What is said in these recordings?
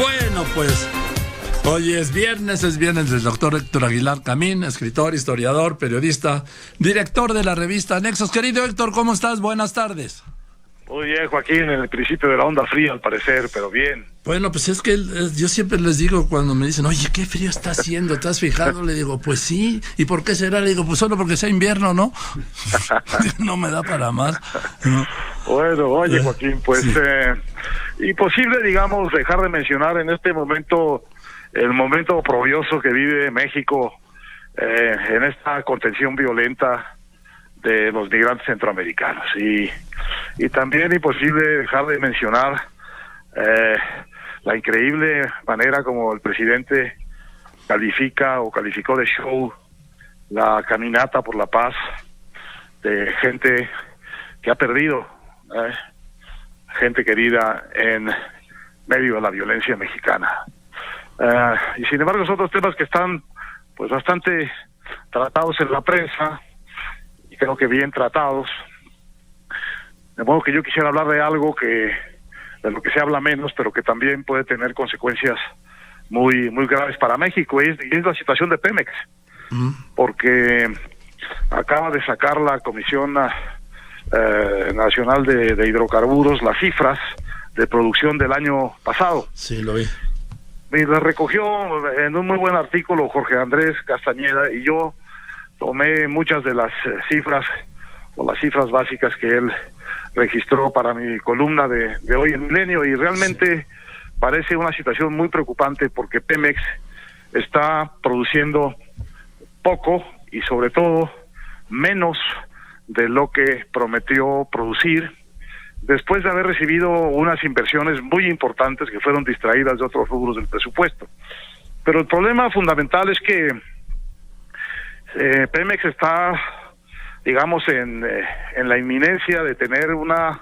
Bueno, pues hoy es viernes del doctor Héctor Aguilar Camín, escritor, historiador, periodista, director de la revista Nexos. Querido Héctor, ¿cómo estás? Buenas tardes. Muy bien, Joaquín, en el principio de la onda fría, al parecer, pero bien. Bueno, pues es que yo siempre les digo cuando me dicen, oye, qué frío está haciendo, ¿te has fijado? Le digo, pues sí. ¿Y por qué será? Le digo, pues solo porque sea invierno, ¿no? No me da para más, ¿no? Bueno, oye, Joaquín, pues sí. Imposible, digamos, dejar de mencionar en este momento el momento oprobioso que vive México en esta contención violenta de los migrantes centroamericanos. Y también imposible dejar de mencionar la increíble manera como el presidente calificó de show la caminata por la paz de gente que ha perdido gente querida en medio de la violencia mexicana. Y sin embargo son otros temas que están pues bastante tratados en la prensa, y creo que bien tratados. De modo que yo quisiera hablar de algo de lo que se habla menos, pero que también puede tener consecuencias muy graves para México, y es la situación de Pemex. Porque acaba de sacar la Comisión Nacional de Hidrocarburos las cifras de producción del año pasado. Sí, lo vi. Y las recogió en un muy buen artículo Jorge Andrés Castañeda, y yo tomé muchas de las cifras, o las cifras básicas que él registró para mi columna de hoy en Milenio, y realmente parece una situación muy preocupante, porque Pemex está produciendo poco y sobre todo menos de lo que prometió producir, después de haber recibido unas inversiones muy importantes que fueron distraídas de otros rubros del presupuesto. Pero el problema fundamental es que Pemex está, digamos, en la inminencia de tener una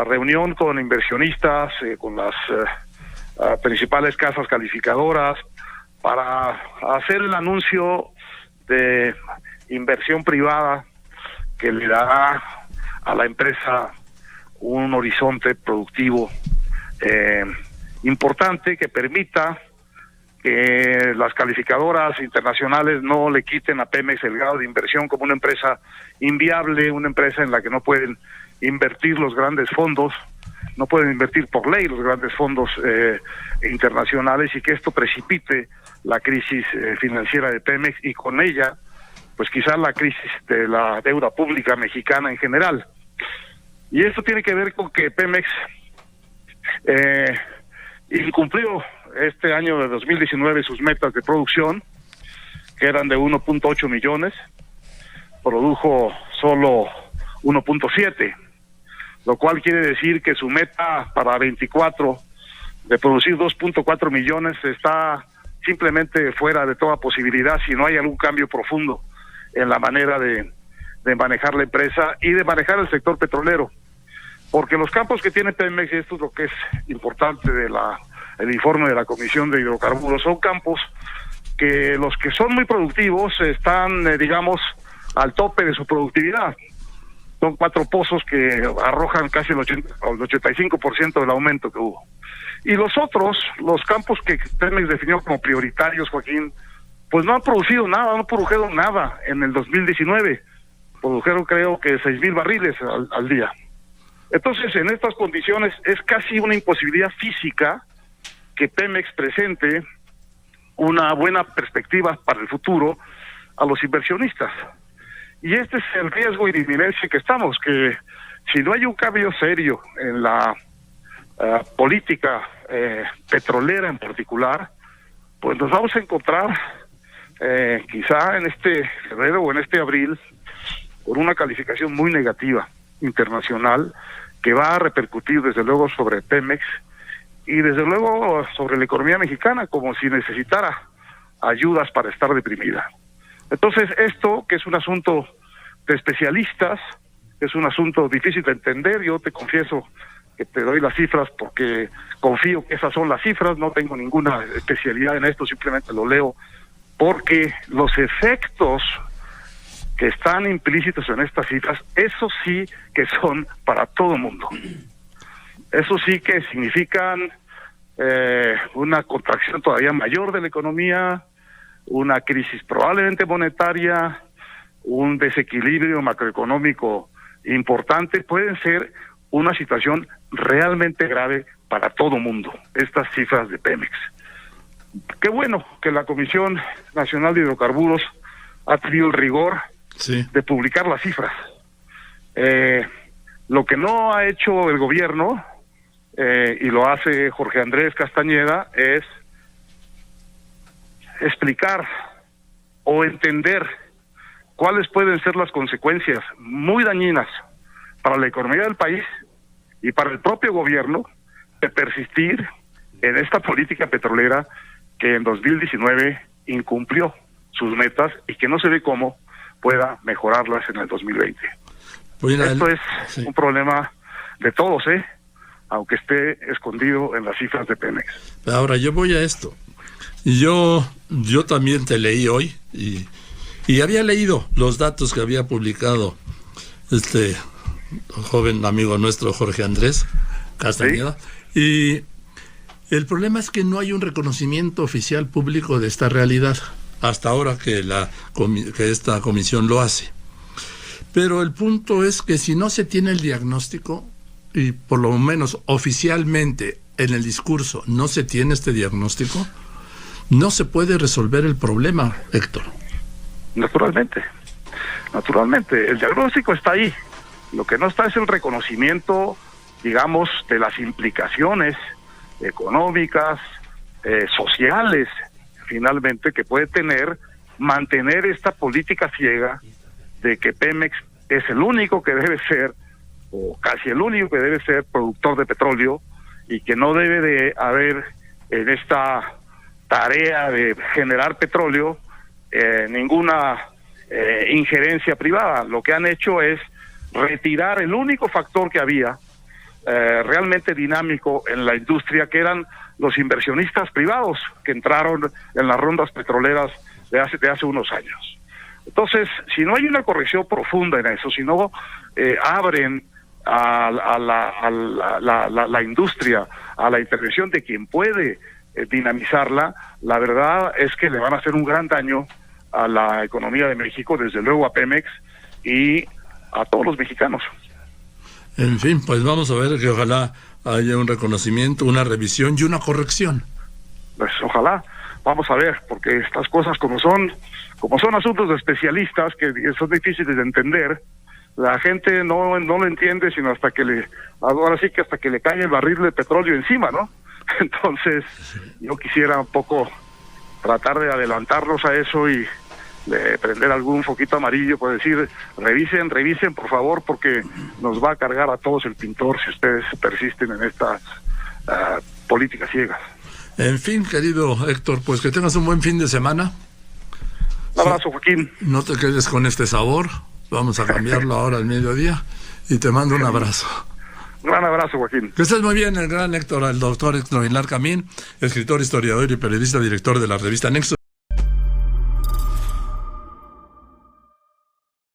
reunión con inversionistas, con las principales casas calificadoras, para hacer el anuncio de inversión privada que le dará a la empresa un horizonte productivo importante, que permita que las calificadoras internacionales no le quiten a Pemex el grado de inversión como una empresa inviable, una empresa en la que no pueden invertir los grandes fondos, no pueden invertir por ley los grandes fondos internacionales, y que esto precipite la crisis financiera de Pemex, y con ella pues quizás la crisis de la deuda pública mexicana en general. Y esto tiene que ver con que Pemex incumplió este año de 2019 sus metas de producción, que eran de 1.8 millones, produjo solo 1.7, lo cual quiere decir que su meta para 24 de producir 2.4 millones está simplemente fuera de toda posibilidad si no hay algún cambio profundo en la manera de manejar la empresa y de manejar el sector petrolero. Porque los campos que tiene Pemex, y esto es lo que es importante de el informe de la Comisión de Hidrocarburos, son campos que los que son muy productivos están, digamos, al tope de su productividad. Son 4 pozos que arrojan casi el 85% del aumento que hubo. Y los otros, los campos que Pemex definió como prioritarios, Joaquín, pues no han producido nada, no produjeron nada en el 2019. Produjeron creo que 6,000 barriles al día. Entonces, en estas condiciones es casi una imposibilidad física que Pemex presente una buena perspectiva para el futuro a los inversionistas. Y este es el riesgo y la inminencia que estamos, que si no hay un cambio serio en la política petrolera en particular, pues nos vamos a encontrar quizá en este febrero o en este abril con una calificación muy negativa internacional, que va a repercutir desde luego sobre Pemex y desde luego sobre la economía mexicana, como si necesitara ayudas para estar deprimida. Entonces esto, que es un asunto de especialistas, es un asunto difícil de entender, yo te confieso que te doy las cifras porque confío que esas son las cifras, no tengo ninguna especialidad en esto, simplemente lo leo, porque los efectos que están implícitos en estas cifras, eso sí que son para todo el mundo. Eso sí que significan una contracción todavía mayor de la economía, una crisis probablemente monetaria, un desequilibrio macroeconómico importante, pueden ser una situación realmente grave para todo mundo, estas cifras de Pemex. Qué bueno que la Comisión Nacional de Hidrocarburos ha tenido el rigor de publicar las cifras. Lo que no ha hecho el gobierno, y lo hace Jorge Andrés Castañeda, es explicar o entender cuáles pueden ser las consecuencias muy dañinas para la economía del país y para el propio gobierno de persistir en esta política petrolera que en 2019 incumplió sus metas y que no se ve cómo pueda mejorarlas en el 2020. Esto es un problema de todos, aunque esté escondido en las cifras de Pemex. Ahora, yo voy a esto. Yo también te leí hoy y había leído los datos que había publicado este joven amigo nuestro Jorge Andrés Castañeda, y el problema es que no hay un reconocimiento oficial público de esta realidad hasta ahora que esta comisión lo hace. Pero el punto es que si no se tiene el diagnóstico, y por lo menos oficialmente en el discurso no se tiene este diagnóstico, no se puede resolver el problema, Héctor. Naturalmente, el diagnóstico está ahí. Lo que no está es el reconocimiento, digamos, de las implicaciones económicas, sociales, finalmente, que puede mantener esta política ciega de que Pemex es el único que debe ser, o casi el único que debe ser, productor de petróleo, y que no debe de haber en esta tarea de generar petróleo ninguna injerencia privada. Lo que han hecho es retirar el único factor que había realmente dinámico en la industria, que eran los inversionistas privados que entraron en las rondas petroleras de hace unos años. Entonces, si no hay una corrección profunda en eso, si no abren a la industria a la intervención de quien puede dinamizarla, la verdad es que le van a hacer un gran daño a la economía de México, desde luego a Pemex y a todos los mexicanos. En fin, pues vamos a ver que ojalá haya un reconocimiento, una revisión y una corrección. Pues ojalá, vamos a ver, porque estas cosas como son asuntos de especialistas que son difíciles de entender, la gente no lo entiende sino hasta que le cae el barril de petróleo encima, ¿no? Entonces, yo quisiera un poco tratar de adelantarnos a eso y de prender algún foquito amarillo, por decir, revisen por favor, porque nos va a cargar a todos el pintor si ustedes persisten en estas políticas ciegas. En fin, querido Héctor, pues que tengas un buen fin de semana. Un abrazo, Joaquín. No te quedes con este sabor, vamos a cambiarlo ahora al mediodía, y te mando un abrazo. Un gran abrazo, Joaquín. Que estés muy bien, el gran Héctor, el doctor Héctor Aguilar Camín, escritor, historiador y periodista, director de la revista Nexo.